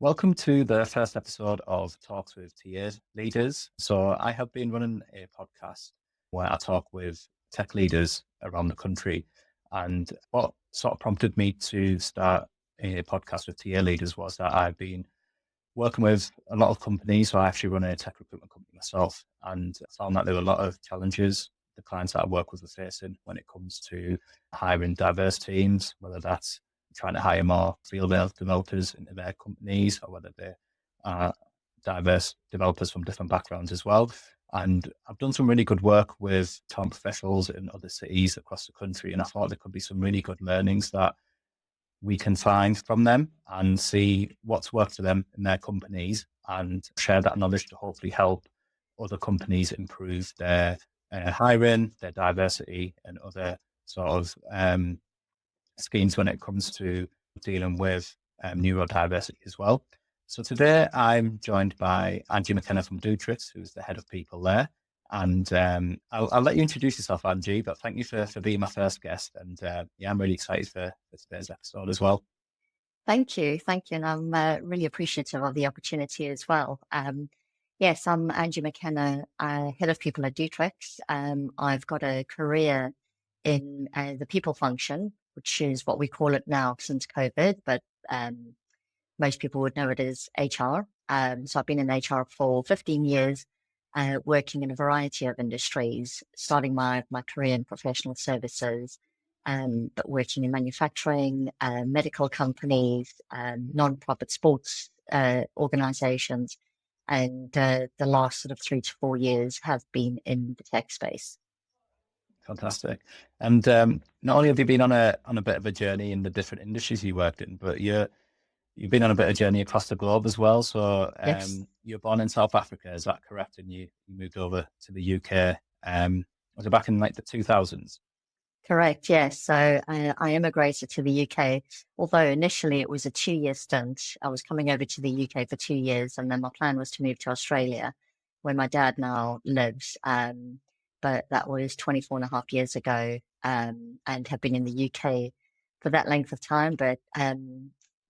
Welcome to the first episode of Talks with TA Leaders. So, I have been running a podcast where I talk with tech leaders around the country. And what sort of prompted me to start a podcast with TA leaders was that I've been working with a lot of companies. So, I actually run a tech recruitment company myself and found that there were a lot of challenges the clients that I work with are facing when it comes to hiring diverse teams, whether that's trying to hire more field developers into their companies or whether they are diverse developers from different backgrounds as well. And I've done some really good work with talent professionals in other cities across the country. And I thought there could be some really good learnings that we can find from them and see what's worked for them in their companies and share that knowledge to hopefully help other companies improve their hiring, their diversity, and other sort of schemes when it comes to dealing with neurodiversity as well. So today I'm joined by Angie McKenna from Dootrix, who's the head of people there. And I'll let you introduce yourself, Angie, but thank you for being my first guest. And yeah, I'm really excited for today's episode as well. Thank you. Thank you. And I'm really appreciative of the opportunity as well. Yes, I'm Angie McKenna, head of people at Dootrix. I've got a career in the people function, which is what we call it now since COVID, but most people would know it as HR. So I've been in HR for 15 years, working in a variety of industries, starting my career in professional services, but working in manufacturing, medical companies, non-profit sports organizations, and the last sort of 3 to 4 years have been in the tech space. Fantastic. And not only have you been on a bit of a journey in the different industries you worked in, but you've been on a bit of journey across the globe as well. So Yes. you're born in South Africa, is that correct? And you moved over to the UK. Was it back in like the 2000s? Correct, yes. So I immigrated to the UK, although initially it was a 2-year stint. I was coming over to the UK for 2 years, and then my plan was to move to Australia, where my dad now lives. But that was 24 and a half years ago, and have been in the UK for that length of time. But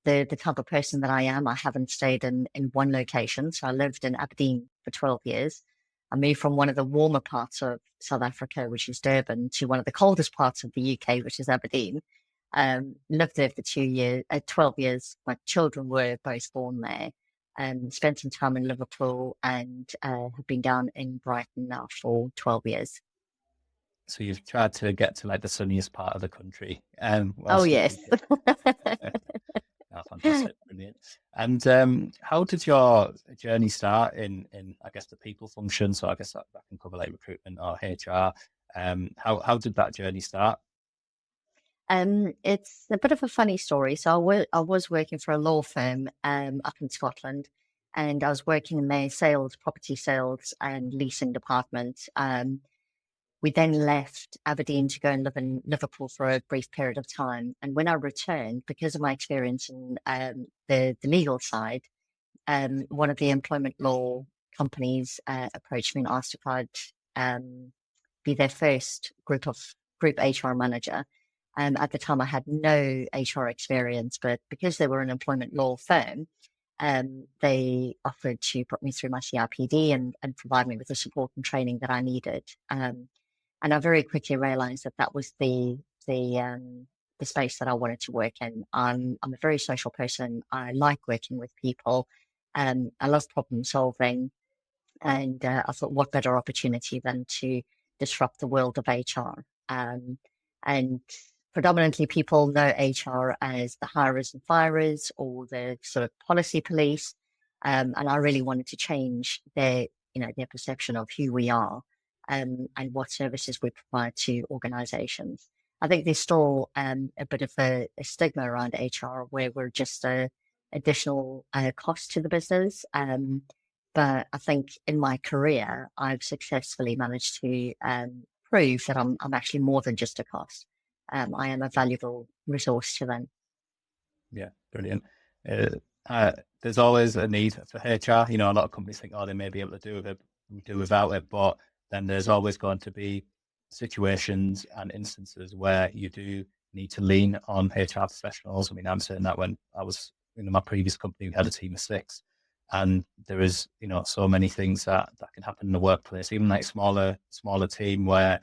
the type of person that I am, I haven't stayed in one location. So I lived in Aberdeen for 12 years. I moved from one of the warmer parts of South Africa, which is Durban, to one of the coldest parts of the UK, which is Aberdeen. Lived there for 12 years. My children were both born there. Spent some time in Liverpool and have been down in Brighton now for 12 years. So you've tried to get to like the sunniest part of the country. Oh, Whilst in yes. the UK. Oh, fantastic, brilliant. And how did your journey start in I guess the people function? So I guess that can cover like recruitment or HR. How did that journey start? It's a bit of a funny story. So I was working for a law firm up in Scotland, and I was working in their property sales and leasing department. We then left Aberdeen to go and live in Liverpool for a brief period of time. And when I returned, because of my experience in the legal side, one of the employment law companies approached me and asked if I'd be their first group HR manager. At the time, I had no HR experience, but because they were an employment law firm, they offered to put me through my CIPD and provide me with the support and training that I needed. And I very quickly realized that was the space that I wanted to work in. I'm a very social person. I like working with people. I love problem solving. And I thought, what better opportunity than to disrupt the world of HR? And predominantly people know HR as the hirers and firers or the sort of policy police. And I really wanted to change their perception of who we are and what services we provide to organizations. I think there's still a bit of a stigma around HR where we're just a additional cost to the business. But I think in my career, I've successfully managed to prove that I'm actually more than just a cost. I am a valuable resource to them. Yeah, brilliant. There's always a need for HR. A lot of companies think, oh, they may be able to do without it, but then there's always going to be situations and instances where you do need to lean on HR professionals. I mean, I'm saying that when I was my previous company, we had a team of 6, and there is, so many things that can happen in the workplace, even like smaller team where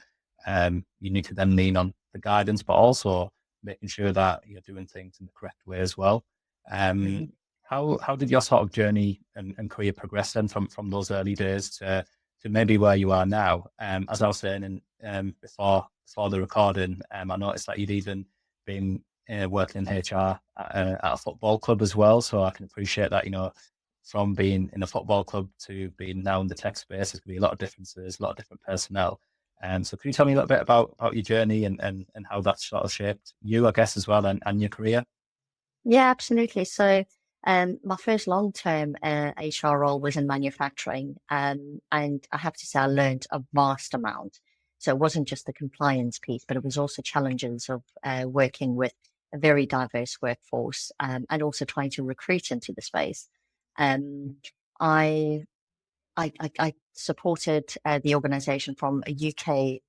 you need to then lean on the guidance, but also making sure that you're doing things in the correct way as well. Mhm. How did your sort of journey and career progress then from those early days to maybe where you are now? As I was saying before the recording, I noticed that you'd even been working in HR at a football club as well. So I can appreciate that, from being in a football club to being now in the tech space, there's going to be a lot of differences, a lot of different personnel. So can you tell me a little bit about your journey and how that sort of shaped you, I guess, as well, and your career? Yeah, absolutely. So, my first long-term HR role was in manufacturing, and I have to say I learned a vast amount. So it wasn't just the compliance piece, but it was also challenges of working with a very diverse workforce, and also trying to recruit into the space. Um, I I supported the organization from a UK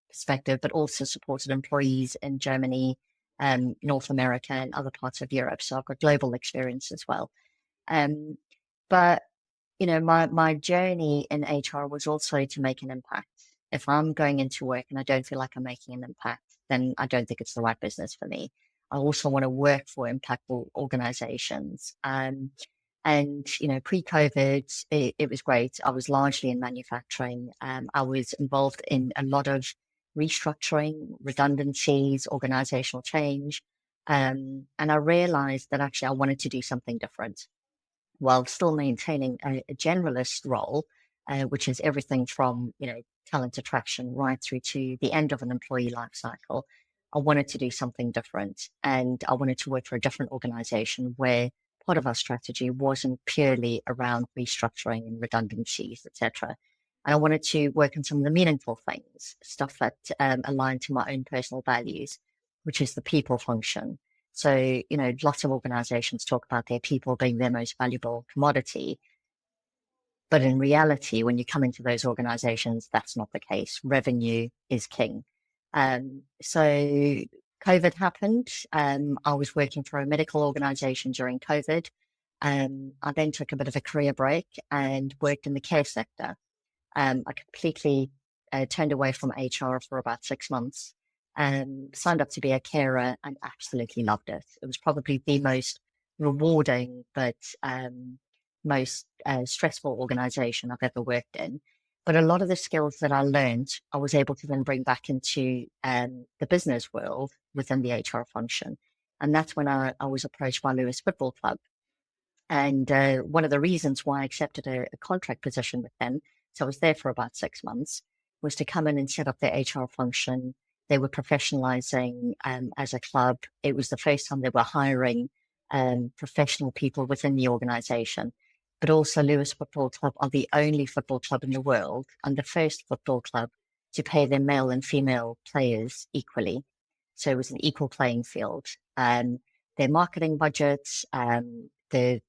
perspective, but also supported employees in Germany, North America, and other parts of Europe. So I've got global experience as well. Um, but my journey in HR was also to make an impact. If I'm going into work and I don't feel like I'm making an impact, then I don't think it's the right business for me. I also want to work for impactful organizations. And pre-COVID, it was great. I was largely in manufacturing. I was involved in a lot of restructuring, redundancies, organizational change. And I realized that actually I wanted to do something different while still maintaining a generalist role, which is everything from talent attraction right through to the end of an employee life cycle. I wanted to do something different, and I wanted to work for a different organization where part of our strategy wasn't purely around restructuring and redundancies, etc. And I wanted to work on some of the meaningful things, stuff that aligned to my own personal values, which is the people function. So, lots of organizations talk about their people being their most valuable commodity. But in reality, when you come into those organizations, that's not the case. Revenue is king. So COVID happened. I was working for a medical organization during COVID. I then took a bit of a career break and worked in the care sector. I completely turned away from HR for about 6 months, signed up to be a carer and absolutely loved it. It was probably the most rewarding but most stressful organization I've ever worked in. But a lot of the skills that I learned, I was able to then bring back into the business world within the HR function. And that's when I was approached by Lewis Football Club. And one of the reasons why I accepted a contract position with them, so I was there for about 6 months, was to come in and set up their HR function. They were professionalizing as a club. It was the first time they were hiring professional people within the organization. But also, Lewis Football Club are the only football club in the world and the first football club to pay their male and female players equally. So it was an equal playing field. Their marketing budgets, the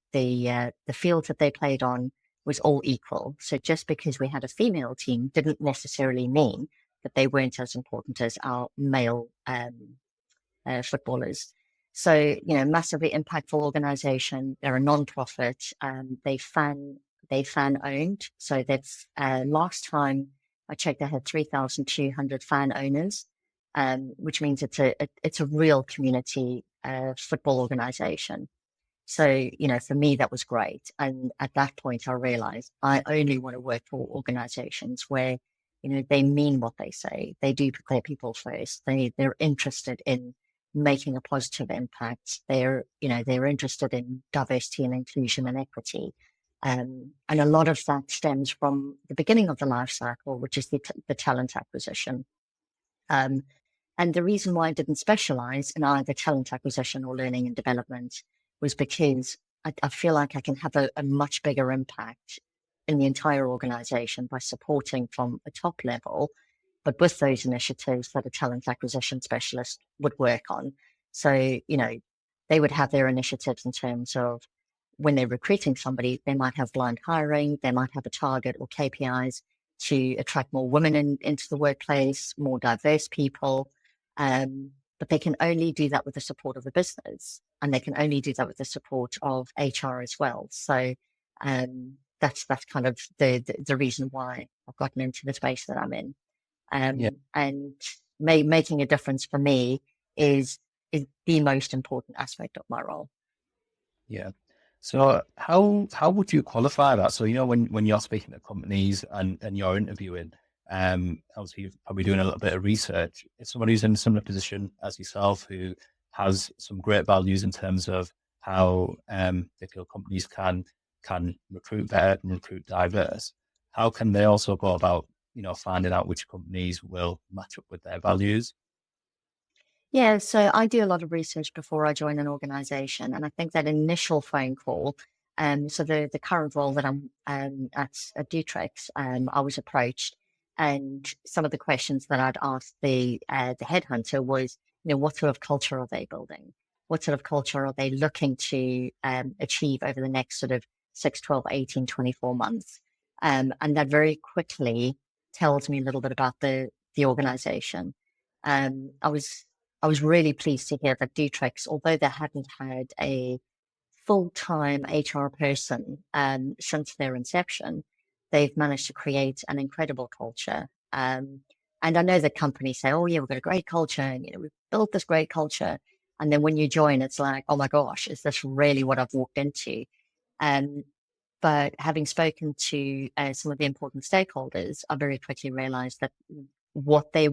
field that they played on was all equal. So just because we had a female team didn't necessarily mean that they weren't as important as our male footballers. So, massively impactful organization. They're a non-profit. They fan owned. So that's last time I checked, they had 3,200 fan owners, which means it's a real community football organization. So, for me, that was great. And at that point, I realized I only want to work for organizations where, they mean what they say. They do put their people first. They're interested in making a positive impact. They're interested in diversity and inclusion and equity. And a lot of that stems from the beginning of the life cycle, which is the talent acquisition. Um, and the reason why I didn't specialize in either talent acquisition or learning and development was because I feel like I can have a much bigger impact in the entire organization by supporting from a top level, but with those initiatives that a talent acquisition specialist would work on. So, they would have their initiatives in terms of when they're recruiting somebody, they might have blind hiring, they might have a target or KPIs to attract more women into the workplace, more diverse people. but they can only do that with the support of the business, and they can only do that with the support of HR as well. So that's kind of the reason why I've gotten into the space that I'm in. Yeah. And making a difference for me is the most important aspect of my role. Yeah. So how would you qualify that? So, when you're speaking to companies and you're interviewing, obviously you're probably doing a little bit of research. If somebody who's in a similar position as yourself, who has some great values in terms of how they feel companies can recruit better and recruit diverse, how can they also go about, finding out which companies will match up with their values? Yeah, so I do a lot of research before I join an organization, and I think that initial phone call, so the current role that I'm at Dootrix, I was approached, and some of the questions that I'd asked the headhunter was, what sort of culture are they building? What sort of culture are they looking to achieve over the next sort of 6, 12, 18, 24 months? And that very quickly tells me a little bit about the organization. I was really pleased to hear that Dootrix, although they hadn't had a full-time HR person since their inception, they've managed to create an incredible culture. And I know that companies say, "Oh yeah, we've got a great culture, and we've built this great culture." And then when you join, it's like, "Oh my gosh, is this really what I've walked into?" Um, but having spoken to some of the important stakeholders, I very quickly realized that what they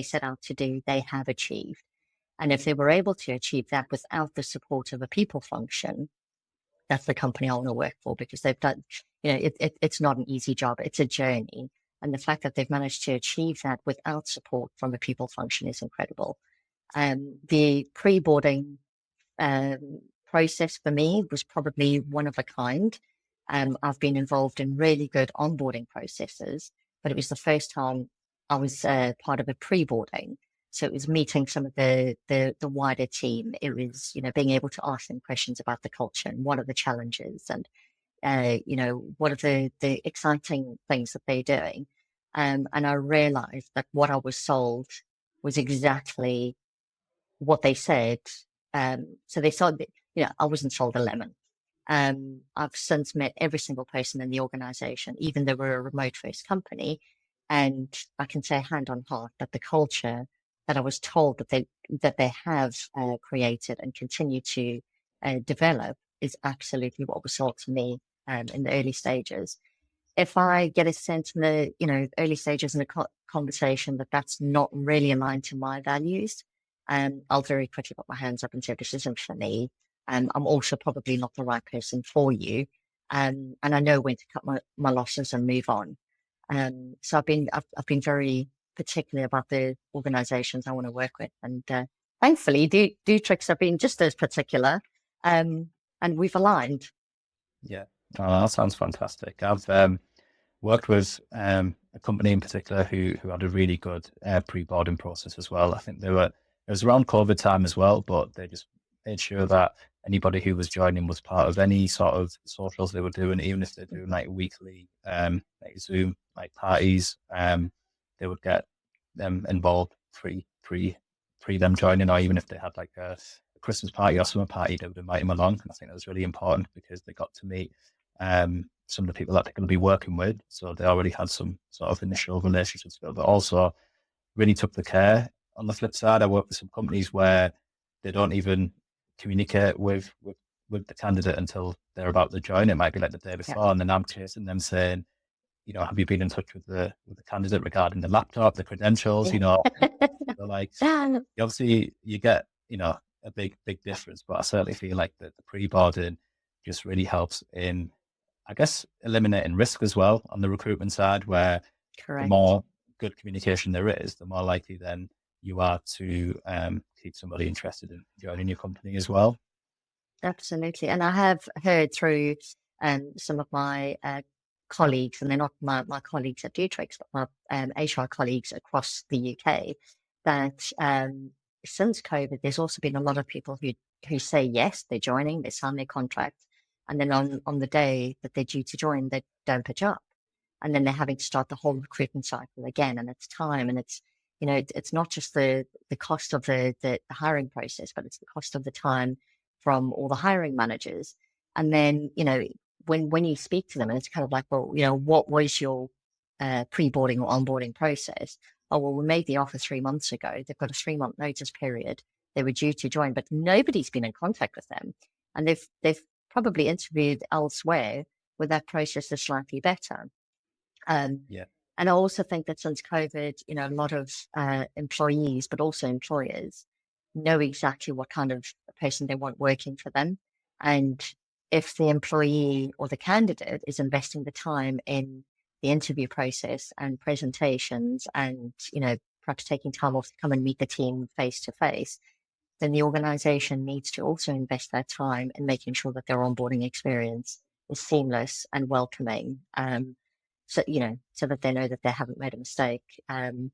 set out to do, they have achieved. And if they were able to achieve that without the support of a people function, that's the company I want to work for, because they've done, it's not an easy job. It's a journey. And the fact that they've managed to achieve that without support from a people function is incredible. The pre-boarding process for me was probably one of a kind. I've been involved in really good onboarding processes, but it was the first time I was part of a pre-boarding. So it was meeting some of the wider team. It was, being able to ask them questions about the culture and what are the challenges, and what are the exciting things that they're doing. And I realized that what I was sold was exactly what they said. So they sold, I wasn't sold a lemon. I've since met every single person in the organization, even though we're a remote first company. And I can say hand on heart that the culture that I was told that they have created and continue to develop is absolutely what was sold to me in the early stages. If I get a sense in the early stages in a conversation that that's not really aligned to my values, I'll very quickly put my hands up and say this isn't for me. I'm also probably not the right person for you, and I know when to cut my losses and move on. So I've been very particular about the organisations I want to work with, and thankfully, Dootrix have been just as particular, and we've aligned. Yeah. Oh, that sounds fantastic. I've worked with a company in particular who had a really good pre-boarding process as well. I think it was around COVID time as well, but they just made sure that anybody who was joining was part of any sort of socials they were doing, even if they're doing like weekly like Zoom like parties, they would get them involved pre them joining, or even if they had like a Christmas party or summer party, they would invite them along. And I think that was really important because they got to meet some of the people that they're going to be working with. So they already had some sort of initial relationships built, but also really took the care. On the flip side, I work with some companies where they don't even communicate with the candidate until they're about to join. It might be like the day Yeah. before, and then I'm chasing them saying, have you been in touch with the candidate regarding the laptop, the credentials? They're like, obviously you get a big difference, but I certainly feel like the pre-boarding just really helps in, I guess, eliminating risk as well on the recruitment side, where the Correct. more good communication there is, the more likely then you are to keep somebody interested in joining your company as well. Absolutely. And I have heard through some of my colleagues, and they're not my colleagues at Dootrix, but my HR colleagues across the UK, that since COVID, there's also been a lot of people who say yes, they're joining, they sign their contract, and then on the day that they're due to join, they don't pitch up. And then they're having to start the whole recruitment cycle again, and it's time, and It's not just the cost of the hiring process, but it's the cost of the time from all the hiring managers. And then, when you speak to them, and it's kind of like, well, what was your pre-boarding or onboarding process? Oh, well, we made the offer 3 months ago. They've got a 3-month notice period. They were due to join, but nobody's been in contact with them. And they've probably interviewed elsewhere where that process is slightly better. Yeah. And I also think that since COVID, a lot of employees, but also employers, know exactly what kind of person they want working for them. And if the employee or the candidate is investing the time in the interview process and presentations and, perhaps taking time off to come and meet the team face to face, then the organization needs to also invest that time in making sure that their onboarding experience is seamless and welcoming. So that they know that they haven't made a mistake. You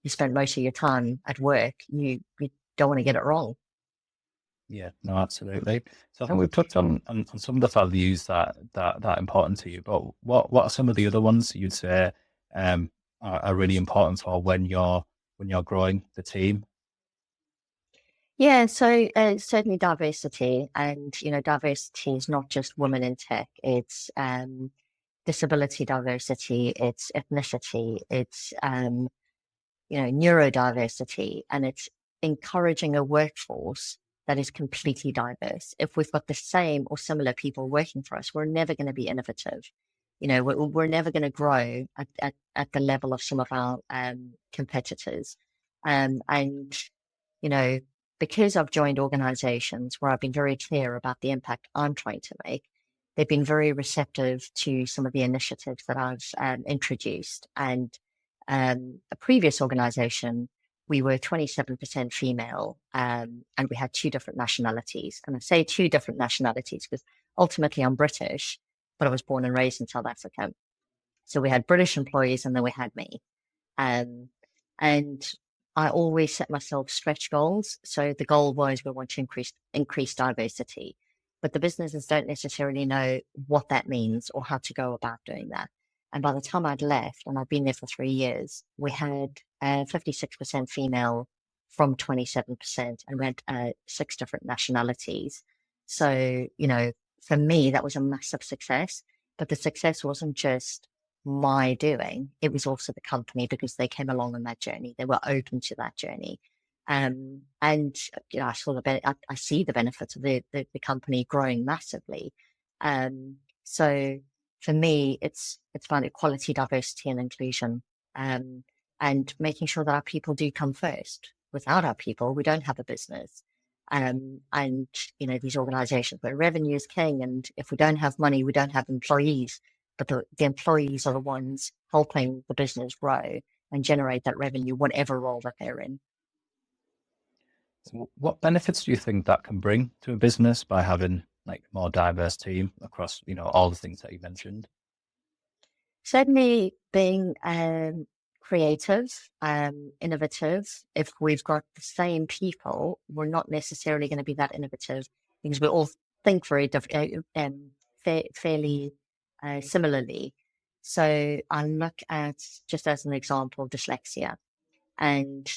spend most of your time at work. You don't want to get it wrong. Yeah, no, absolutely. So I think we've touched on some of the values that important to you, but what are some of the other ones you'd say are really important for when you're growing the team? Yeah, so certainly diversity, and diversity is not just women in tech. It's disability diversity, it's ethnicity, it's neurodiversity, and it's encouraging a workforce that is completely diverse. If we've got the same or similar people working for us, we're never going to be innovative. We're never going to grow at the level of some of our competitors. And, you know, because I've joined organizations where I've been very clear about the impact I'm trying to make, they've been very receptive to some of the initiatives that I've introduced. And a previous organization, we were 27% female, and we had two different nationalities. And I say two different nationalities because ultimately I'm British, but I was born and raised in South Africa. So we had British employees and then we had me. Um, and I always set myself stretch goals. So the goal was we want to increase diversity, but the businesses don't necessarily know what that means or how to go about doing that. And by the time I'd left, and I'd been there for 3 years, we had 56% female from 27%, and we had 6 different nationalities. So, for me, that was a massive success. But the success wasn't just my doing, it was also the company because they came along on that journey. They were open to that journey. And I saw I see the benefits of the company growing massively. So for me, it's about equality, diversity, and inclusion, and making sure that our people do come first. Without our people, we don't have a business. And these organizations where revenue is king, and if we don't have money, we don't have employees. But the employees are the ones helping the business grow and generate that revenue, whatever role that they're in. So what benefits do you think that can bring to a business by having like a more diverse team across, all the things that you mentioned? Certainly being creative, innovative. If we've got the same people, we're not necessarily going to be that innovative because we all think very fairly similarly. So I look at, just as an example, dyslexia. And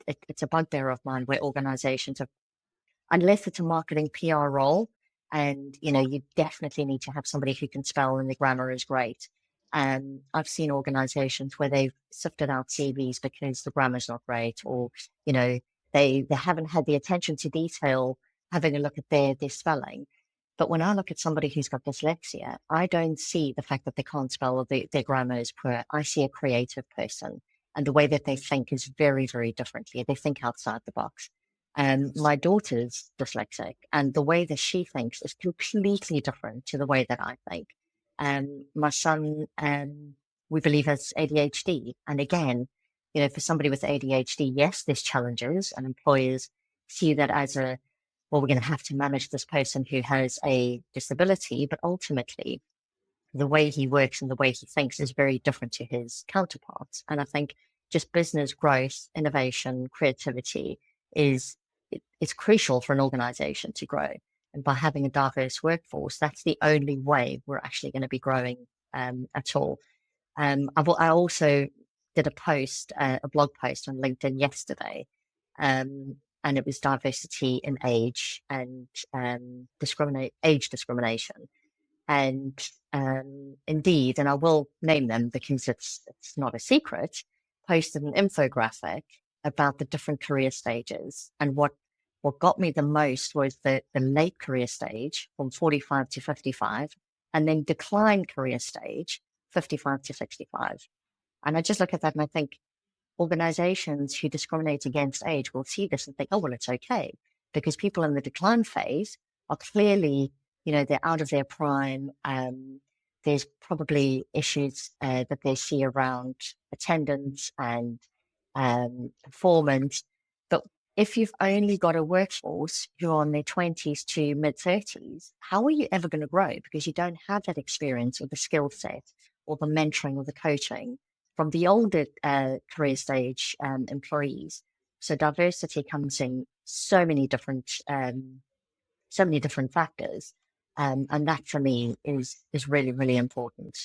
it's a bugbear of mine where organizations are, unless it's a marketing PR role, and you definitely need to have somebody who can spell and the grammar is great. I've seen organizations where they've sifted out CVs because the grammar's not great, or they haven't had the attention to detail having a look at their spelling. But when I look at somebody who's got dyslexia, I don't see the fact that they can't spell or their grammar is poor. I see a creative person, and the way that they think is very, very differently. They think outside the box. My daughter's dyslexic, and the way that she thinks is completely different to the way that I think. My son, we believe, has ADHD. And again, for somebody with ADHD, yes, there's challenges, and employers see that as well, we're going to have to manage this person who has a disability, but ultimately the way he works and the way he thinks is very different to his counterparts. And I think just business growth, innovation, creativity it's crucial for an organization to grow. And by having a diverse workforce, that's the only way we're actually going to be growing at all. I also did a blog post on LinkedIn yesterday, and it was diversity in age and age discrimination. And Indeed, and I will name them because it's not a secret, posted an infographic about the different career stages. And what got me the most was the late career stage from 45 to 55, and then decline career stage 55 to 65. And I just look at that and I think organizations who discriminate against age will see this and think, oh, well, it's okay, because people in the decline phase are clearly, they're out of their prime. There's probably issues that they see around attendance and performance. But if you've only got a workforce who are in their 20s to mid 30s, how are you ever going to grow? Because you don't have that experience or the skill set or the mentoring or the coaching from the older career stage employees. So diversity comes in so many different factors, and that for me is really, really important.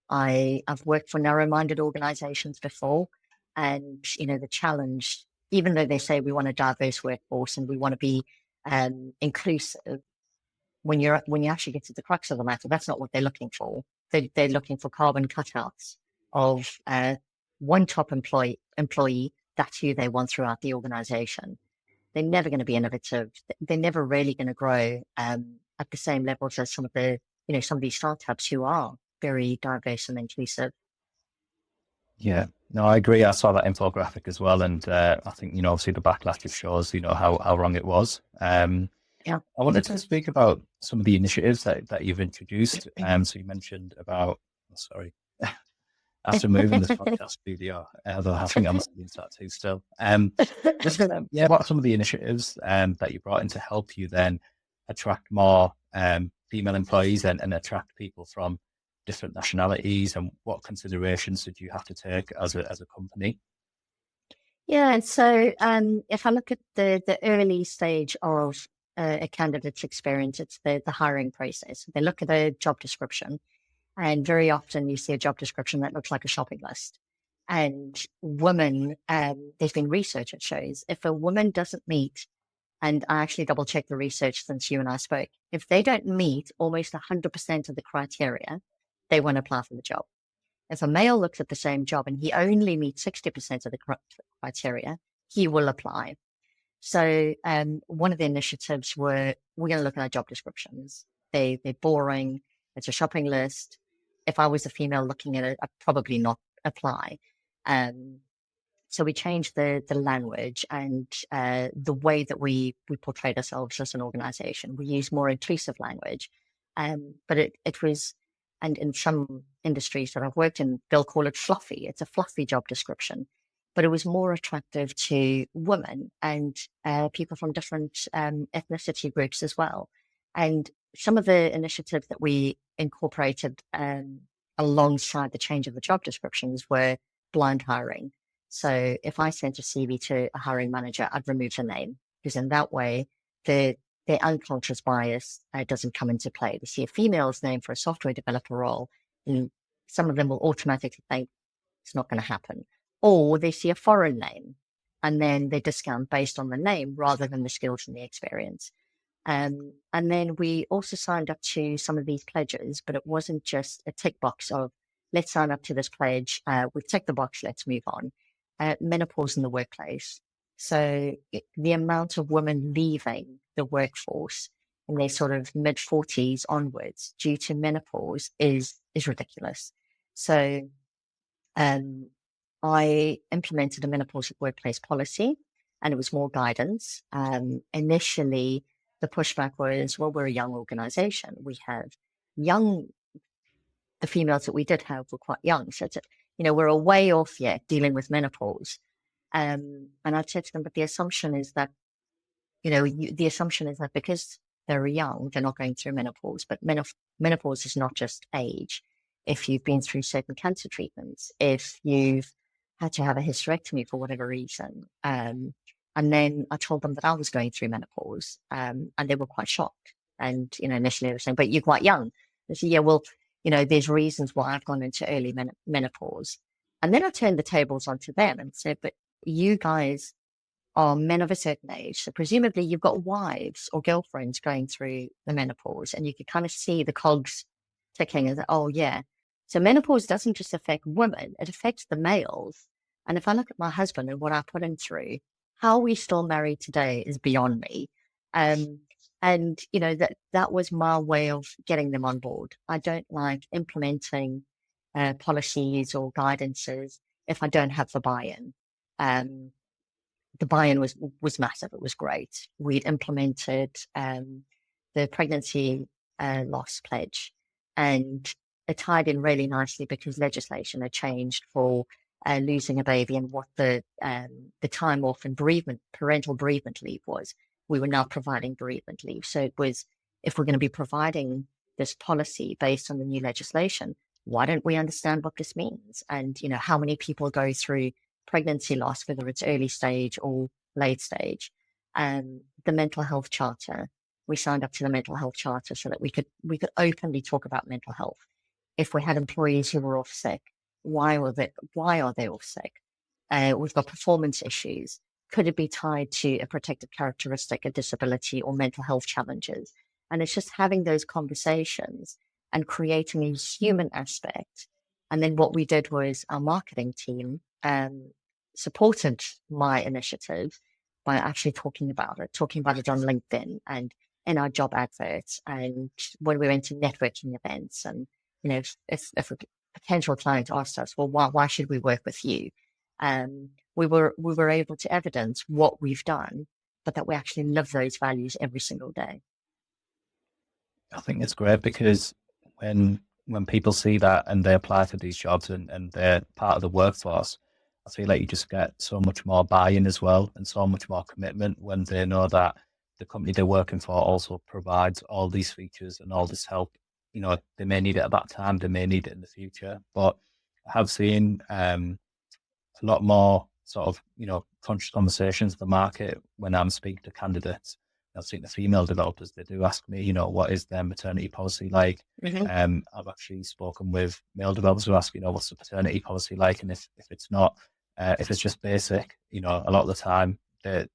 I've worked for narrow-minded organizations before, and the challenge, even though they say we want a diverse workforce and we want to be inclusive, when you actually get to the crux of the matter, that's not what they're looking for. They're looking for carbon cutouts of one top employee. That's who they want throughout the organization. They're never going to be innovative. They're never really going to grow at the same levels as some of these startups who are very diverse and inclusive. Yeah, no, I agree. I saw that infographic as well, and I think obviously the backlash just shows how wrong it was. Yeah. I wanted to speak about some of the initiatives that you've introduced. So you mentioned about, sorry, after moving this podcast studio, although I think I must have been sat too still. Just what are some of the initiatives that you brought in to help you then attract more female employees and attract people from different nationalities, and what considerations did you have to take as a company? Yeah, and so if I look at the early stage of a candidate's experience, it's the hiring process. They look at a job description, and very often you see a job description that looks like a shopping list. And women, there's been research that shows if a woman doesn't meet, and I actually double checked the research since you and I spoke, if they don't meet almost 100% of the criteria, they won't apply for the job. If a male looks at the same job and he only meets 60% of the criteria, he will apply. So one of the initiatives we're going to look at our job descriptions. They're boring. It's a shopping list. If I was a female looking at it, I'd probably not apply. So we changed the language and the way that we portrayed ourselves as an organization. We use more inclusive language. But it was, and in some industries that I've worked in, they'll call it fluffy. It's a fluffy job description. But it was more attractive to women and people from different ethnicity groups as well. And some of the initiatives that we incorporated alongside the change of the job descriptions were blind hiring. So if I sent a CV to a hiring manager, I'd remove the name, because in that way, their unconscious bias doesn't come into play. They see a female's name for a software developer role, and some of them will automatically think it's not going to happen. Or they see a foreign name, and then they discount based on the name rather than the skills and the experience. And then we also signed up to some of these pledges, but it wasn't just a tick box of, let's sign up to this pledge. We've ticked the box, let's move on. Menopause in the workplace. So the amount of women leaving the workforce in their sort of mid 40s onwards due to menopause is ridiculous. So I implemented a menopause workplace policy, and it was more guidance. Initially, the pushback was, well, we're a young organization. We have the females that we did have were quite young. So, we're a way off yet dealing with menopause. And I said to them, but the assumption is that, because they're young, they're not going through menopause. But menopause is not just age. If you've been through certain cancer treatments, if you've had to have a hysterectomy for whatever reason. And then I told them that I was going through menopause, and they were quite shocked. And, initially they were saying, but you're quite young. I said, yeah, well, there's reasons why I've gone into early menopause. And then I turned the tables onto them and said, but you guys are men of a certain age. So presumably you've got wives or girlfriends going through the menopause, and you could kind of see the cogs ticking as, oh, yeah. So menopause doesn't just affect women, it affects the males. And if I look at my husband and what I put him through, how we still married today is beyond me. Um, and that was my way of getting them on board. I don't like implementing policies or guidances if I don't have the buy-in. Um, the buy-in was massive. It was great. We'd implemented the pregnancy loss pledge, and it tied in really nicely because legislation had changed for losing a baby and what the time off and parental bereavement leave was. We were now providing bereavement leave. So it was, if we're going to be providing this policy based on the new legislation, why don't we understand what this means? And how many people go through pregnancy loss, whether it's early stage or late stage. The mental health charter, we signed up to the mental health charter so that we could openly talk about mental health. If we had employees who were off sick, why are they off sick? We've got performance issues. Could it be tied to a protected characteristic, a disability, or mental health challenges? And it's just having those conversations and creating a human aspect. And then what we did was our marketing team supported my initiative by actually talking about it on LinkedIn and in our job adverts, and when we went to networking events. And if a potential client asked us, well, why should we work with you? We were able to evidence what we've done, but that we actually live those values every single day. I think it's great because when people see that and they apply to these jobs and they're part of the workforce, I feel like you just get so much more buy-in as well and so much more commitment when they know that the company they're working for also provides all these features and all this help. They may need it at that time, they may need it in the future. But I have seen a lot more sort of, conscious conversations in the market when I'm speaking to candidates. I've seen the female developers, they do ask me, what is their maternity policy like? Mm-hmm. I've actually spoken with male developers who ask, what's the paternity policy like? And if it's not, if it's just basic, a lot of the time they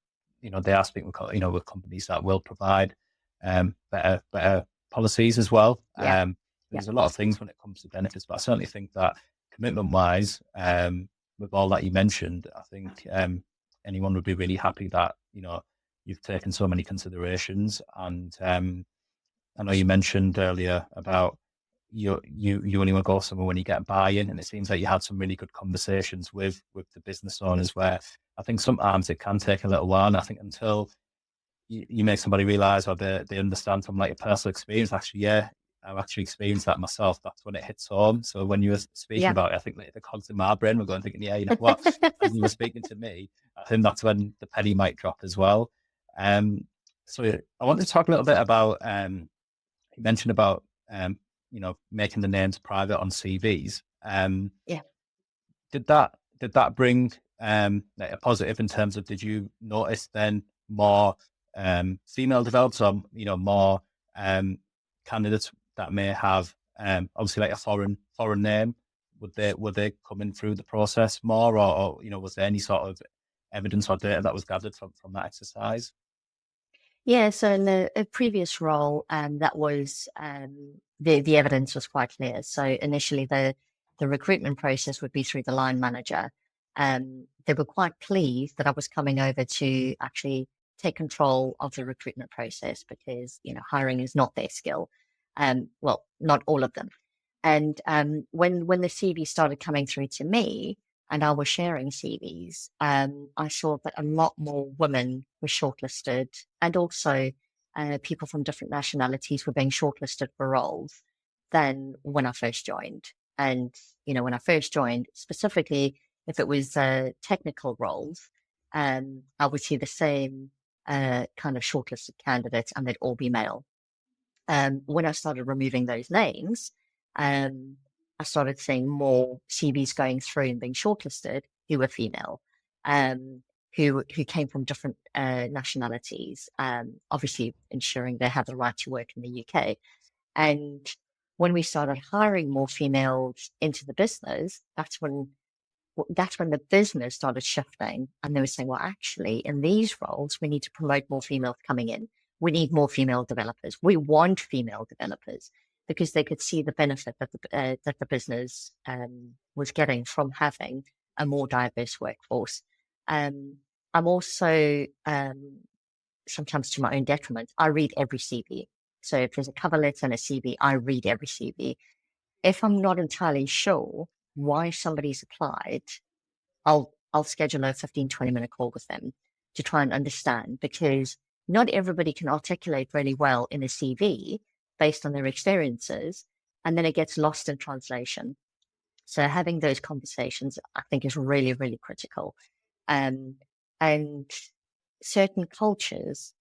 are speaking with companies that will provide better policies as well. Yeah. There's a lot of things when it comes to benefits, but I certainly think that commitment wise, with all that you mentioned, I think anyone would be really happy that you've taken so many considerations. And I know you mentioned earlier about you only want to go somewhere when you get buy-in, and it seems like you had some really good conversations with the business owners. Where I think sometimes it can take a little while, and I think until you make somebody realize or they understand from like a personal experience, actually, yeah, I've actually experienced that myself. That's when it hits home. So when you were speaking Yeah. about it, I think like the cogs in my brain were going thinking, yeah, you know what? As you were speaking to me, I think that's when the penny might drop as well. So I want to talk a little bit about you mentioned about making the names private on CVs. Yeah. Did that bring like a positive in terms of, did you notice then more female developers or more candidates that may have obviously like a foreign name? Were they coming through the process more, or was there any sort of evidence or data that was gathered from that exercise? Yeah, so in the previous role, that was the evidence was quite clear. So initially, the recruitment process would be through the line manager. They were quite pleased that I was coming over to actually take control of the recruitment process because hiring is not their skill. Well, not all of them. And when the CV started coming through to me, and I was sharing CVs, I saw that a lot more women were shortlisted, and also people from different nationalities were being shortlisted for roles than when I first joined. And when I first joined, specifically if it was technical roles, I would see the same kind of shortlisted candidates, and they'd all be male. When I started removing those names, um, I started seeing more CVs going through and being shortlisted who were female, um, who came from different nationalities, obviously ensuring they have the right to work in the UK. And when we started hiring more females into the business, that's when that's when the business started shifting, and they were saying, well, actually, in these roles, we need to promote more females coming in. We need more female developers. We want female developers, because they could see the benefit that the business was getting from having a more diverse workforce. I'm also, sometimes to my own detriment, I read every CV. So if there's a cover letter and a CV, I read every CV. If I'm not entirely sure why somebody's applied, I'll schedule a 15, 20-minute call with them to try and understand, because not everybody can articulate really well in a CV based on their experiences, and then it gets lost in translation. So having those conversations, I think, is really, really critical. And certain cultures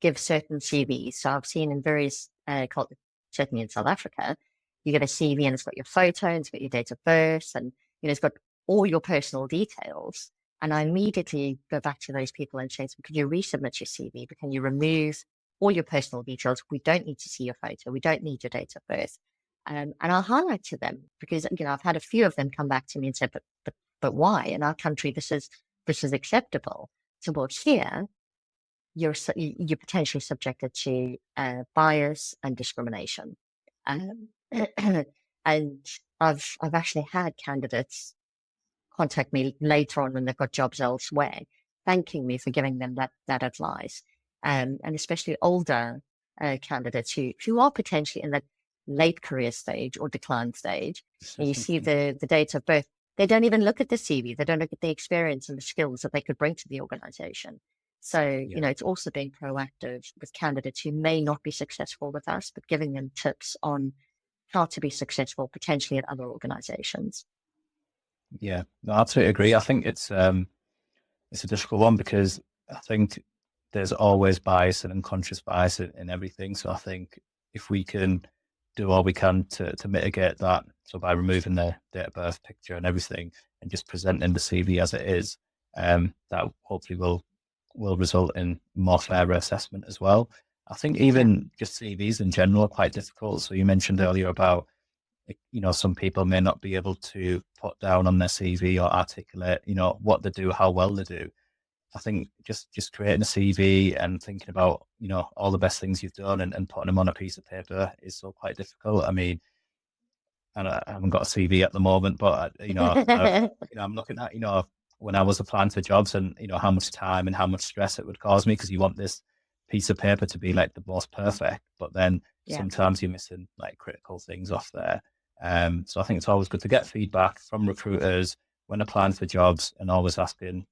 give certain CVs. So I've seen in various cultures, certainly in South Africa, you get a CV and it's got your photo, and it's got your date of birth, and it's got all your personal details. And I immediately go back to those people and say, can you resubmit your CV? But can you remove all your personal details? We don't need to see your photo. We don't need your date of birth. And I'll highlight to them, because I've had a few of them come back to me and say, but why? In our country, this is acceptable. So, well, here you're potentially subjected to bias and discrimination. And I've actually had candidates contact me later on when they've got jobs elsewhere, thanking me for giving them that advice. And especially older candidates who are potentially in that late career stage or decline stage, and you see the date of birth, they don't even look at the CV. They don't look at the experience and the skills that they could bring to the organization. So, it's also being proactive with candidates who may not be successful with us, but giving them tips on how to be successful potentially at other organizations. Yeah, no, I absolutely agree. I think it's a difficult one, because I think there's always bias and unconscious bias in everything. So I think if we can do all we can to mitigate that, so by removing the date of birth picture and everything and just presenting the CV as it is, that hopefully will result in more fairer assessment as well. I think even just CVs in general are quite difficult. So you mentioned earlier about, some people may not be able to put down on their CV or articulate, what they do, how well they do. I think just creating a CV and thinking about, all the best things you've done and putting them on a piece of paper is so quite difficult. I mean, and I haven't got a CV at the moment, but I'm looking at, when I was applying for jobs and, how much time and how much stress it would cause me, because you want this piece of paper to be like the most perfect, but then sometimes you're missing like critical things off there. So I think it's always good to get feedback from recruiters when applying for jobs, and always asking,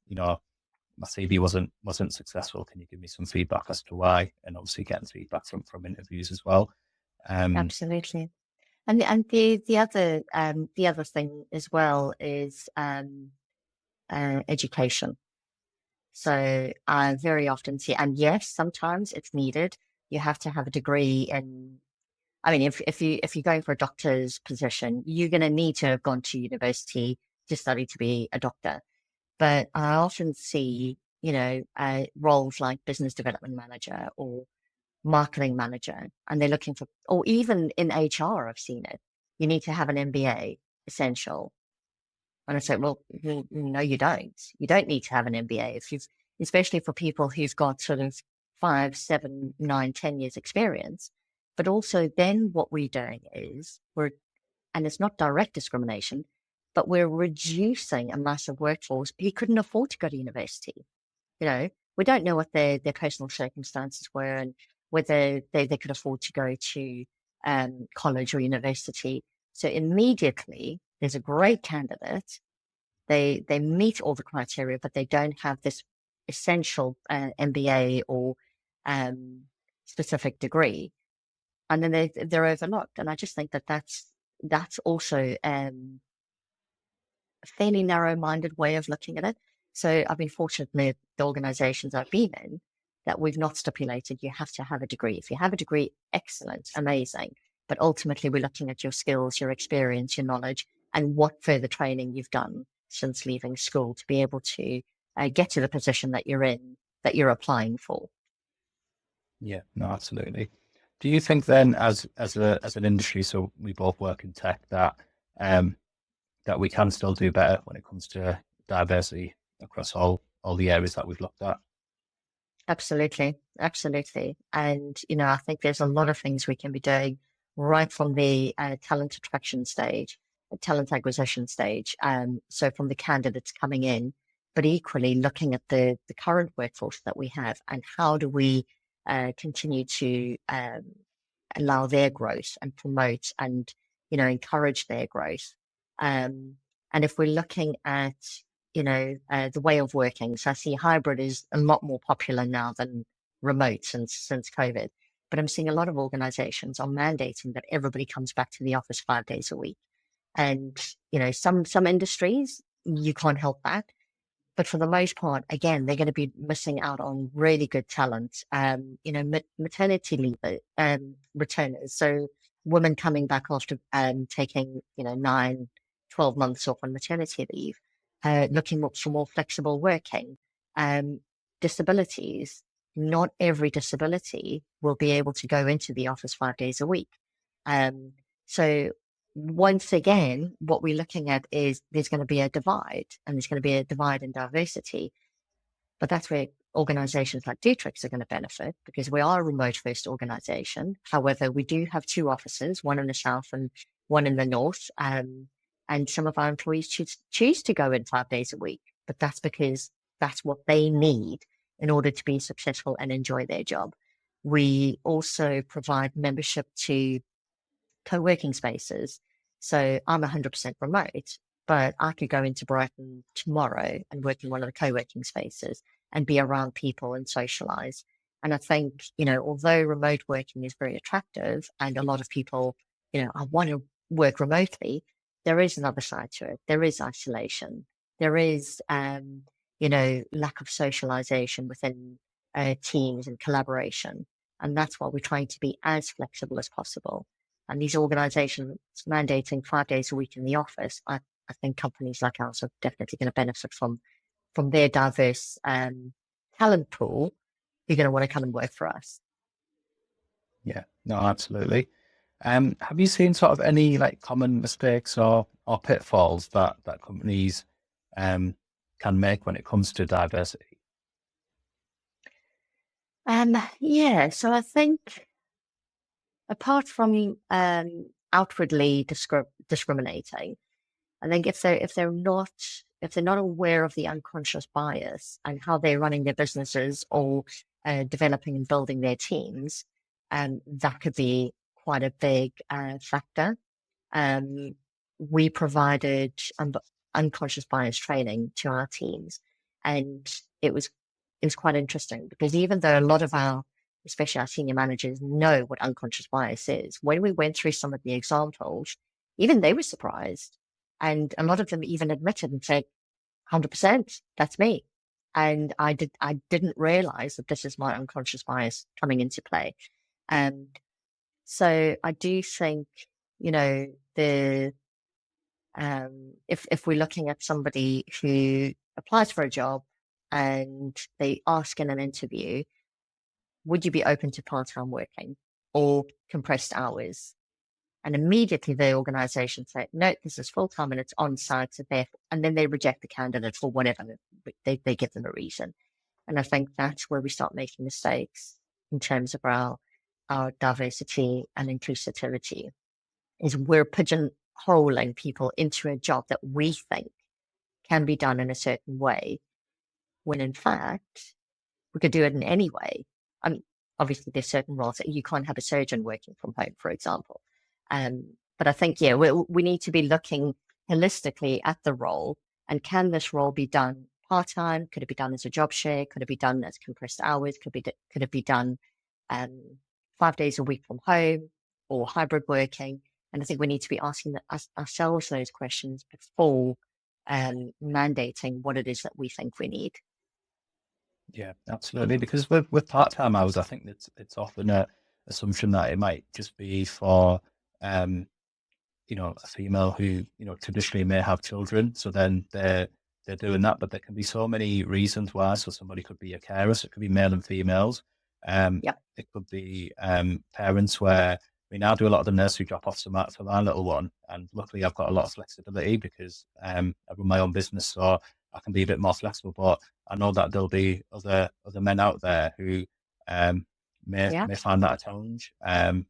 my CV wasn't successful. Can you give me some feedback as to why? And obviously getting feedback from interviews as well. Absolutely. And the other thing as well is education. So I very often see, and yes, sometimes it's needed. You have to have a degree in. I mean, if you're going for a doctor's position, you're going to need to have gone to university to study to be a doctor. But I often see, roles like business development manager or marketing manager, and they're looking for, or even in HR, I've seen it. You need to have an MBA, essential. And I say, well, no, you don't. You don't need to have an MBA especially for people who've got sort of 5, 7, 9, 10 years experience. But also then what we're doing is and it's not direct discrimination, but we're reducing a massive workforce who couldn't afford to go to university. We don't know what their personal circumstances were and whether they could afford to go to college or university. So immediately there's a great candidate. They meet all the criteria, but they don't have this essential MBA or specific degree, and then they're overlooked. And I just think that's also a fairly narrow-minded way of looking at it. So I've been fortunate in the organizations I've been in that we've not stipulated you have to have a degree. If you have a degree, excellent, amazing. But ultimately, we're looking at your skills, your experience, your knowledge, and what further training you've done since leaving school to be able to get to the position that you're in, that you're applying for. Yeah, no, absolutely. Do you think then, as an industry, so we both work in tech, that that we can still do better when it comes to diversity across all the areas that we've looked at. Absolutely, absolutely. And, I think there's a lot of things we can be doing right from the talent attraction stage, talent acquisition stage. So from the candidates coming in, but equally looking at the current workforce that we have and how do we continue to allow their growth and promote and, encourage their growth. And if we're looking at the way of working. So I see hybrid is a lot more popular now than remote since COVID. But I'm seeing a lot of organizations are mandating that everybody comes back to the office 5 days a week. And, some industries, you can't help that. But for the most part, again, they're going to be missing out on really good talent. Maternity leave returners. So women coming back after taking, 9, 12 months off on maternity leave, looking for more flexible working. Disabilities. Not every disability will be able to go into the office 5 days a week. So once again, what we're looking at is there's going to be a divide, and there's going to be a divide in diversity. But that's where organizations like Dootrix are going to benefit, because we are a remote first organization. However, we do have 2 offices, one in the south and one in the north. And some of our employees choose to go in 5 days a week, but that's because that's what they need in order to be successful and enjoy their job. We also provide membership to co-working spaces. So I'm 100% remote, but I could go into Brighton tomorrow and work in one of the co-working spaces and be around people and socialize. And I think, although remote working is very attractive and a lot of people, I want to work remotely, there is another side to it. There is isolation. There is, lack of socialization within teams and collaboration. And that's why we're trying to be as flexible as possible. And these organizations mandating 5 days a week in the office, I think companies like ours are definitely going to benefit from their diverse talent pool who are going to want to come and work for us. Yeah, no, absolutely. Have you seen sort of any like common mistakes or pitfalls that companies can make when it comes to diversity? Yeah, so I think apart from outwardly discriminating, I think if they're not aware of the unconscious bias and how they're running their businesses or developing and building their teams, that could be quite a big factor. We provided unconscious bias training to our teams, and it was quite interesting, because even though a lot of especially our senior managers, know what unconscious bias is, when we went through some of the examples, even they were surprised. And a lot of them even admitted and said, 100%, that's me. And I didn't realize that this is my unconscious bias coming into play. So I do think, the if we're looking at somebody who applies for a job and they ask in an interview, would you be open to part-time working or compressed hours? And immediately the organization say, no, this is full-time and it's on-site. So and then they reject the candidate for whatever, they give them a reason. And I think that's where we start making mistakes in terms of our diversity and inclusivity, is we're pigeonholing people into a job that we think can be done in a certain way, when in fact, we could do it in any way. Obviously, there's certain roles that you can't have a surgeon working from home, for example. But I think, yeah, we need to be looking holistically at the role, and can this role be done part-time? Could it be done as a job share? Could it be done as compressed hours? Could it be done 5 days a week from home, or hybrid working? And I think we need to be asking ourselves those questions before mandating what it is that we think we need. Yeah, absolutely. Because with part-time hours, I think it's often a assumption that it might just be for a female who, traditionally may have children. So then they're doing that, but there can be so many reasons why. So somebody could be a carer, so it could be male and females. Yep. It could be parents where mean, I do a lot of the nursery drop-offs for my little one, and luckily I've got a lot of flexibility because I run my own business, so I can be a bit more flexible. But I know that there'll be other men out there who um, Yeah. may find that a challenge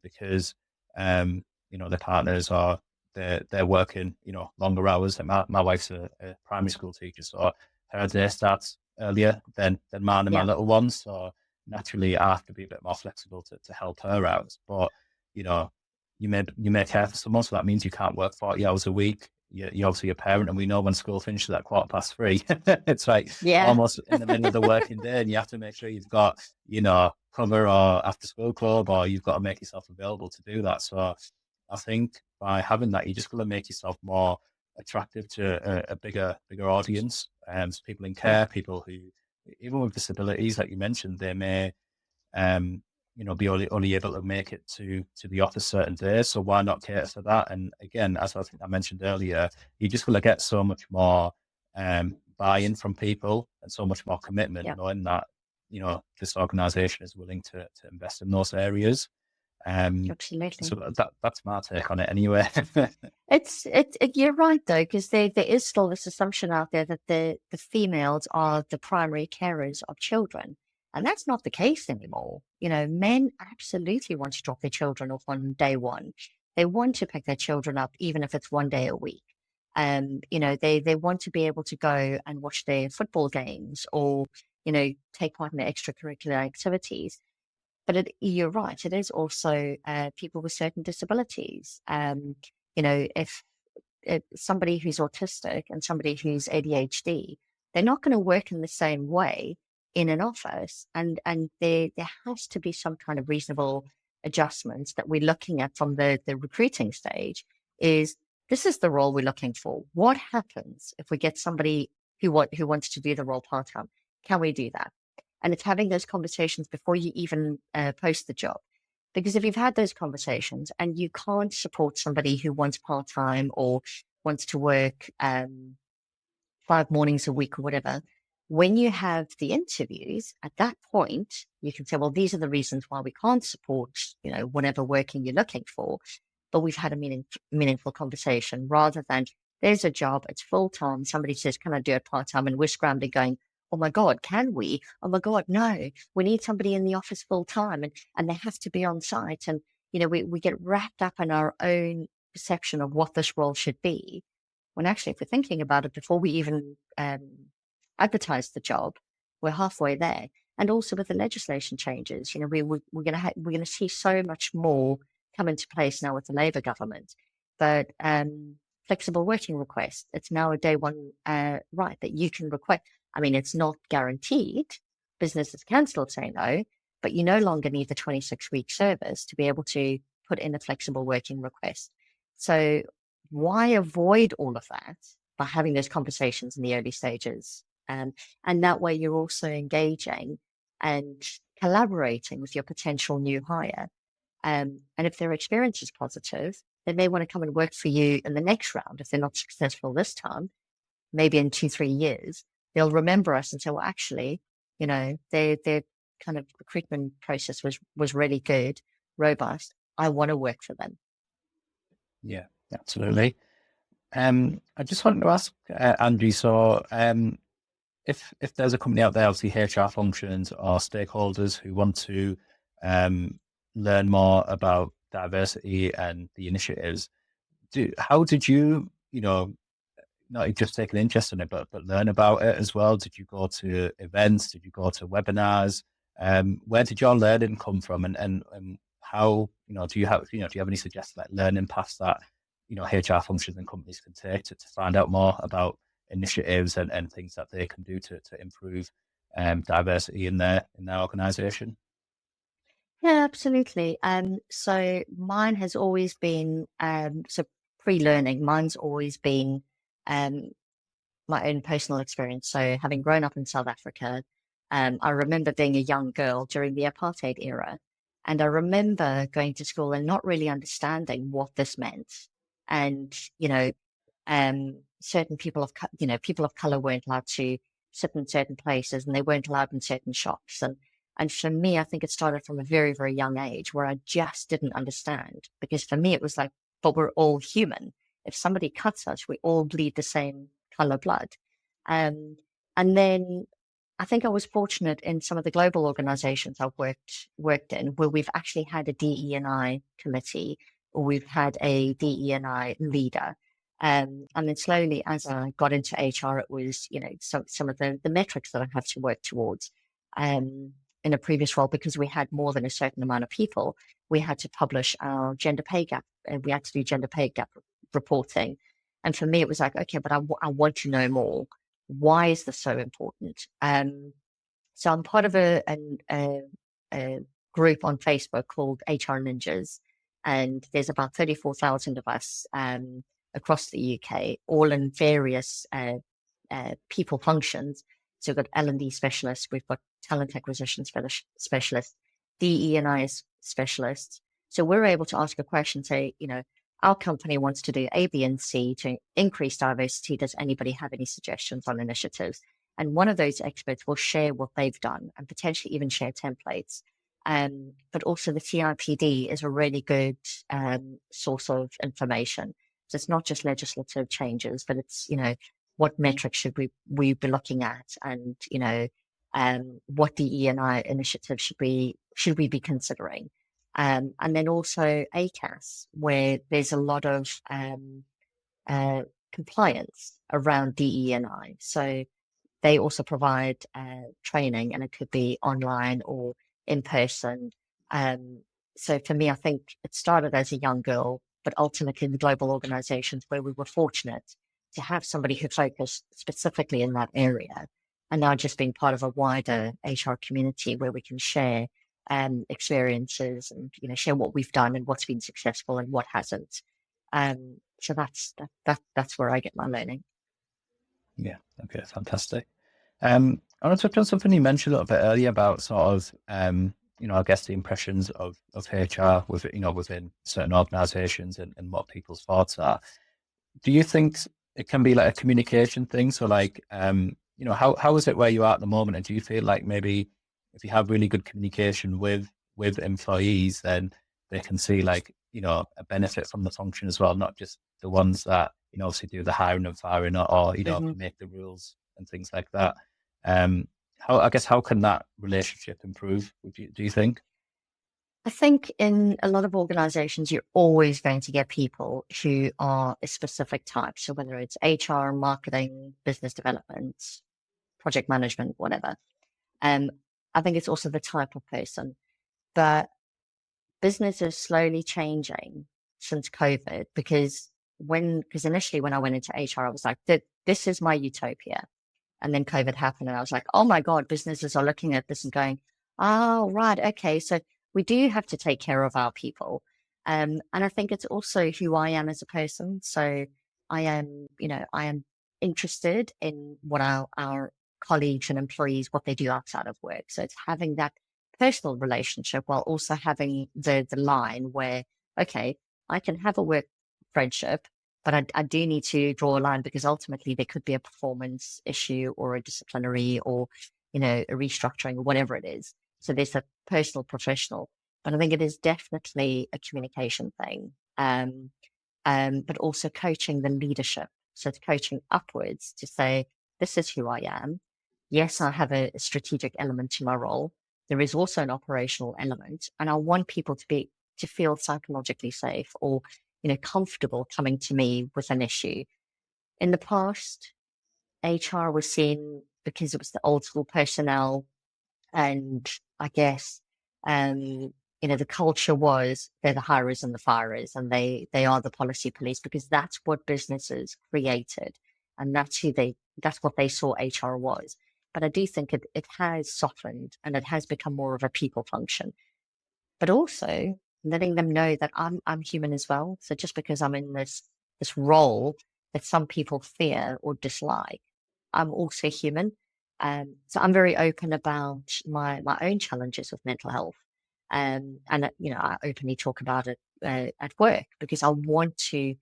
because their partners are they're working longer hours. Like my wife's a primary school teacher, so her day starts earlier than mine and my Yeah. little ones. So naturally, I have to be a bit more flexible to help her out. But you know, you may care for someone, so that means you can't work 40 hours a week. You're obviously a parent, and we know when school finishes at 3:15, it's like Yeah. almost in the middle of the working day, and you have to make sure you've got, cover or after school club, or you've got to make yourself available to do that. So I think by having that, you're just going to make yourself more attractive to a bigger audience, so people in Yeah. care, people who, even with disabilities, like you mentioned, they may um, be only able to make it to the office certain days. So why not cater for that? And again, as I think I mentioned earlier, you're just going to get so much more buy-in from people and so much more commitment, Yeah. knowing that this organisation is willing to invest in those areas. Absolutely. So that's my take on it, anyway. You're right though, because there is still this assumption out there that the females are the primary carers of children. And that's not the case anymore. Men absolutely want to drop their children off on day one. They want to pick their children up, even if it's one day a week. They want to be able to go and watch their football games or, take part in their extracurricular activities. But you're right, it is also people with certain disabilities. If somebody who's autistic and somebody who's ADHD, they're not going to work in the same way in an office. And there has to be some kind of reasonable adjustments that we're looking at from the recruiting stage is this is the role we're looking for. What happens if we get somebody who wants to do the role part-time? Can we do that? And it's having those conversations before you even post the job. Because if you've had those conversations and you can't support somebody who wants part-time or wants to work 5 mornings a week or whatever, when you have the interviews, at that point, you can say, well, these are the reasons why we can't support, whatever working you're looking for. But we've had a meaningful conversation rather than there's a job, it's full-time. Somebody says, can I do it part-time? And we're scrambling going, oh my God, can we? Oh my God, no, we need somebody in the office full-time and they have to be on site. And, we get wrapped up in our own perception of what this role should be. When actually, if we're thinking about it before we even advertise the job, we're halfway there. And also with the legislation changes, we're going to see so much more come into place now with the Labour government. But flexible working request, it's now a day one right that you can request. I mean, it's not guaranteed. Businesses can still say no, but you no longer need the 26-week service to be able to put in a flexible working request. So why avoid all of that by having those conversations in the early stages? And that way you're also engaging and collaborating with your potential new hire. And if their experience is positive, they may want to come and work for you in the next round. If they're not successful this time, maybe in 2-3 years, they'll remember us and say, well, actually, their kind of recruitment process was really good, robust. I want to work for them. Yeah, absolutely. I just wanted to ask Angie, so if there's a company out there, obviously HR functions or stakeholders who want to learn more about diversity and the initiatives, how did you, not just take an interest in it, but learn about it as well? Did you go to events? Did you go to webinars? Where did your learning come from, and how do you have any suggestions like learning paths that HR functions and companies can take to find out more about initiatives and things that they can do to improve diversity in their organisation? Yeah, absolutely. So mine has always been so pre-learning. Mine's always been um, my own personal experience. So having grown up in South Africa, I remember being a young girl during the apartheid era, and I remember going to school and not really understanding what this meant. And certain people of color weren't allowed to sit in certain places, and they weren't allowed in certain shops, and And for me, I think it started from a very, very young age where I just didn't understand. Because for me, it was like, but we're all human. If somebody cuts us, we all bleed the same color blood. Um, and then I think I was fortunate in some of the global organizations I've worked in where we've actually had a DE&I committee, or we've had a DE&I leader. And then slowly, as I got into HR, it was, some of the metrics that I had to work towards. In a previous role, because we had more than a certain amount of people, we had to publish our gender pay gap, and we had to do gender pay gap reporting. And for me, it was like, okay, but I want to know more. Why is this so important? So I'm part of a group on Facebook called HR Ninjas, and there's about 34,000 of us across the UK, all in various people functions. So we've got L&D specialists, we've got talent acquisition specialists, DE&I specialists. So we're able to ask a question, say, our company wants to do A, B, and C to increase diversity. Does anybody have any suggestions on initiatives? And one of those experts will share what they've done and potentially even share templates. But also the CIPD is a really good source of information. So it's not just legislative changes, but it's, what metrics should we be looking at, and, what DE&I initiatives should we be considering? And then also ACAS, where there's a lot of compliance around DE&I. So they also provide training, and it could be online or in person. So for me, I think it started as a young girl, but ultimately in the global organizations where we were fortunate to have somebody who focused specifically in that area, and now just being part of a wider HR community where we can share experiences and share what we've done and what's been successful and what hasn't. So that's where I get my learning. Yeah. Okay. Fantastic. I want to touch on something you mentioned a little bit earlier about sort of, I guess the impressions of HR within certain organizations and what people's thoughts are. Do you think it can be like a communication thing? So like, how is it where you are at the moment? And do you feel like maybe if you have really good communication with employees, then they can see like, a benefit from the function as well, not just the ones that, obviously do the hiring and firing or Mhm. make the rules and things like that. How can that relationship improve? Do you think? I think in a lot of organizations, you're always going to get people who are a specific type. So whether it's HR, marketing, business development, project management, whatever. Um, I think it's also the type of person. But business is slowly changing since COVID, because initially when I went into HR, I was like, this is my utopia. And then COVID happened, and I was like, oh my God, businesses are looking at this and going, oh, right. Okay. So we do have to take care of our people. And I think it's also who I am as a person. So I am interested in what our colleagues and employees, what they do outside of work. So it's having that personal relationship while also having the line where, okay, I can have a work friendship, but I do need to draw a line, because ultimately there could be a performance issue or a disciplinary or, a restructuring or whatever it is. So there's a personal, professional, but I think it is definitely a communication thing. But also coaching the leadership. So it's coaching upwards to say, this is who I am. Yes, I have a strategic element to my role. There is also an operational element, and I want people to feel psychologically safe or comfortable coming to me with an issue. In the past, HR was seen, because it was the old school personnel, and I guess, the culture was they're the hirers and the firers, and they are the policy police, because that's what businesses created, and that's what they saw HR was. But I do think it has softened, and it has become more of a people function, but also letting them know that I'm human as well. So just because I'm in this role that some people fear or dislike, I'm also human. So I'm very open about my own challenges with mental health, and I openly talk about it at work, because I want to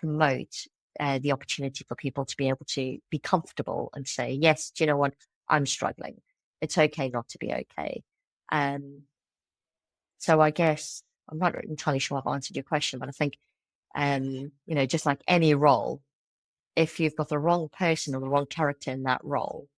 promote the opportunity for people to be able to be comfortable and say, yes, do you know what, I'm struggling. It's okay not to be okay. So I guess I'm not entirely sure I've answered your question, but I think, just like any role, if you've got the wrong person or the wrong character in that role,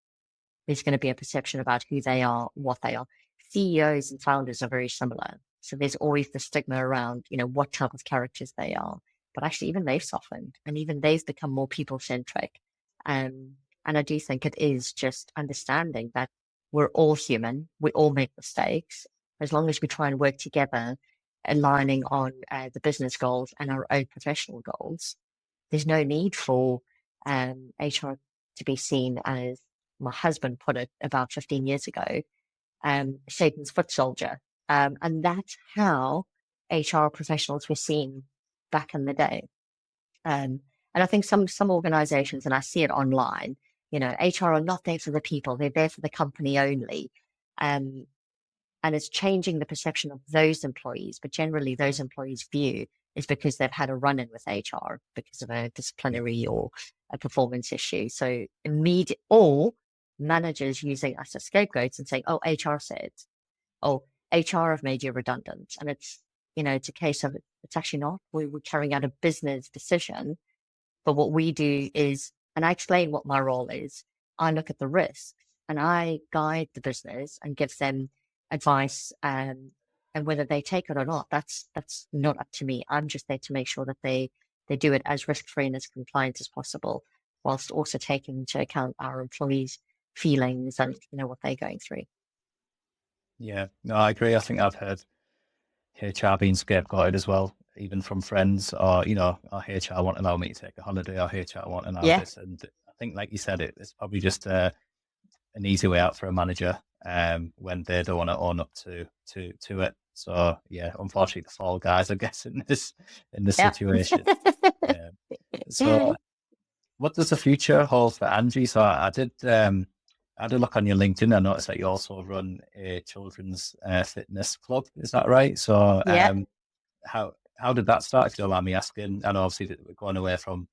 there's going to be a perception about who they are, what they are. CEOs and founders are very similar. So there's always the stigma around, what type of characters they are. But actually, even they've softened and even they've become more people centric. And I do think it is just understanding that we're all human, we all make mistakes. As long as we try and work together, aligning on the business goals and our own professional goals, there's no need for HR to be seen as, my husband put it about 15 years ago, Satan's foot soldier. And that's how HR professionals were seen back in the day. And I think some organizations, and I see it online, HR are not there for the people, they're there for the company only. And it's changing the perception of those employees. But generally, those employees' view is because they've had a run-in with HR because of a disciplinary or a performance issue. So immediate, or managers using us as scapegoats and saying, "Oh, HR said, oh, HR have made you redundant," and it's a case of it's actually not. We're carrying out a business decision, but what we do is, and I explain what my role is. I look at the risks and I guide the business and give them advice, and whether they take it or not, that's not up to me. I'm just there to make sure that they do it as risk-free and as compliant as possible, whilst also taking into account our employees' feelings and what they're going through. Yeah, no, I agree. I think I've heard HR being scapegoated as well, even from friends, or our HR won't allow me to take a holiday, or HR won't allow Yeah, this. And I think, like you said, it's probably just an easy way out for a manager when they don't want to own up to it. So yeah, unfortunately, the fall guys, I guess, in this yeah. situation. Yeah. So what does the future hold for Angie? So I did a look on your LinkedIn. I noticed that you also run a children's fitness club. Is that right? So Yeah. how did that start? If you don't mind me asking. And obviously that we're going away from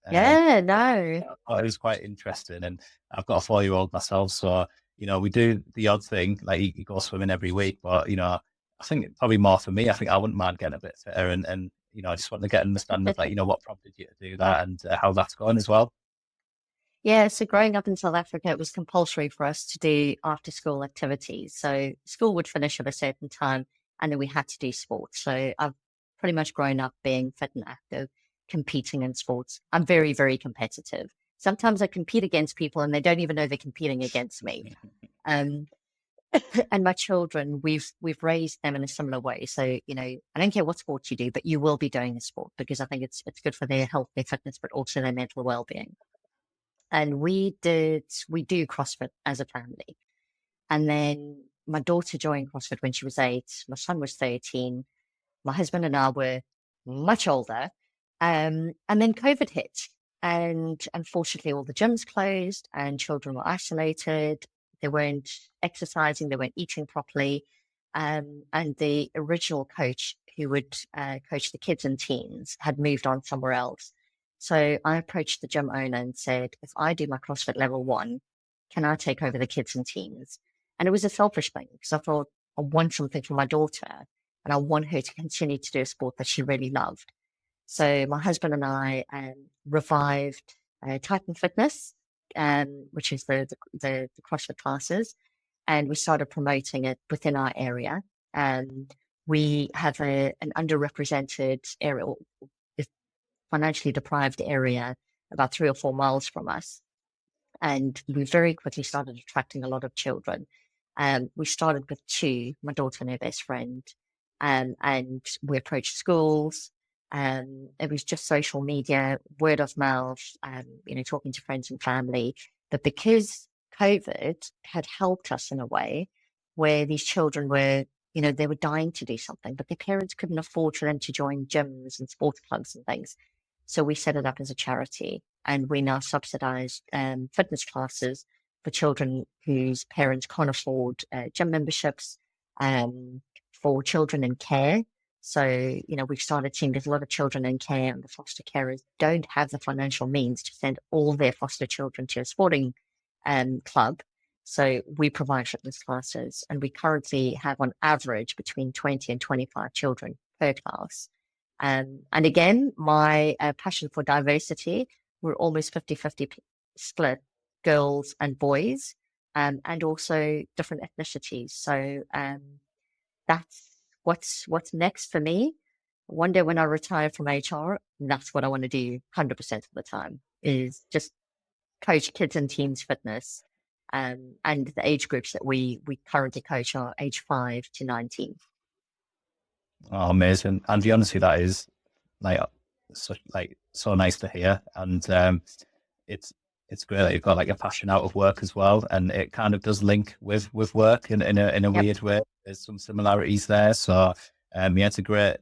Yeah, no. I thought it was quite interesting. And I've got a 4-year-old myself, so we do the odd thing, like you go swimming every week, but I think probably more for me. I think I wouldn't mind getting a bit fitter, and I just want to get an understanding of what prompted you to do that, and how that's going as well. Yeah, so growing up in South Africa, it was compulsory for us to do after school activities. So school would finish at a certain time and then we had to do sports. So I've pretty much grown up being fit and active, competing in sports. I'm very, very competitive. Sometimes I compete against people and they don't even know they're competing against me. Um, and my children, we've raised them in a similar way. So, I don't care what sport you do, but you will be doing a sport because I think it's good for their health, their fitness, but also their mental well-being. And we do CrossFit as a family. And then my daughter joined CrossFit when she was 8. My son was 13. My husband and I were much older. And then COVID hit. And unfortunately, all the gyms closed and children were isolated. They weren't exercising. They weren't eating properly. And the original coach who would coach the kids and teens had moved on somewhere else. So I approached the gym owner and said, if I do my CrossFit level 1, can I take over the kids and teens? And it was a selfish thing because I thought I want something for my daughter and I want her to continue to do a sport that she really loved. So my husband and I revived Titan Fitness, which is the CrossFit classes, and we started promoting it within our area. We have an underrepresented area, financially deprived area, about 3 or 4 miles from us. And we very quickly started attracting a lot of children. We started with 2, my daughter and her best friend, and we approached schools. It was just social media, word of mouth, talking to friends and family. But because COVID had helped us in a way where these children were, they were dying to do something, but their parents couldn't afford for them to join gyms and sports clubs and things. So we set it up as a charity, and we now subsidize fitness classes for children whose parents can't afford gym memberships, for children in care. So, we've started seeing there's a lot of children in care, and the foster carers don't have the financial means to send all their foster children to a sporting club. So we provide fitness classes, and we currently have on average between 20 and 25 children per class. And again, my passion for diversity, we're almost 50-50 split, girls and boys, and also different ethnicities. So that's what's next for me. One day when I retire from HR, that's what I want to do 100% of the time, is just coach kids and teens fitness. And the age groups that we currently coach are age 5 to 19. Oh, amazing. And honestly, that is like so nice to hear. And it's great that you've got like a passion out of work as well, and it kind of does link with work in a Yep. weird way. There's some similarities there. So yeah, it's a great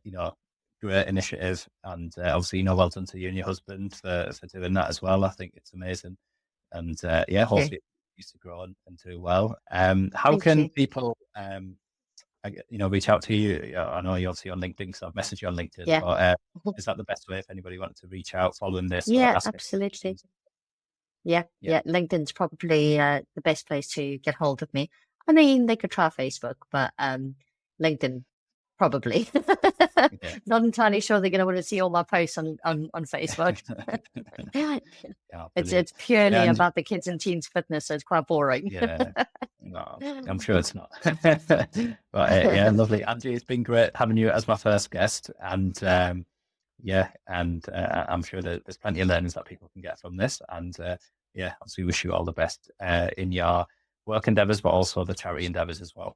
great initiative, and obviously well done to you and your husband for doing that as well. I think it's amazing, and yeah, Thank you. hopefully it continues to grow and do well. How Thank can you. people reach out to you? I know you're obviously on LinkedIn, so I've messaged you on LinkedIn, Yeah. but is that the best way if anybody wanted to reach out following this or Yeah, ask any absolutely. questions? Yeah. Yeah. Yeah. LinkedIn's probably the best place to get hold of me. I mean, they could try Facebook, but LinkedIn probably. Yeah. Not entirely sure they're going to want to see all my posts on Facebook. Yeah, It's brilliant. Yeah, purely and about the kids and teens fitness, so it's quite boring. yeah, no, I'm sure it's not. But yeah, lovely. Angie, it's been great having you as my first guest, and yeah, and I'm sure that there's plenty of learnings that people can get from this, and yeah, obviously wish you all the best in your work endeavors, but also the charity endeavors as well.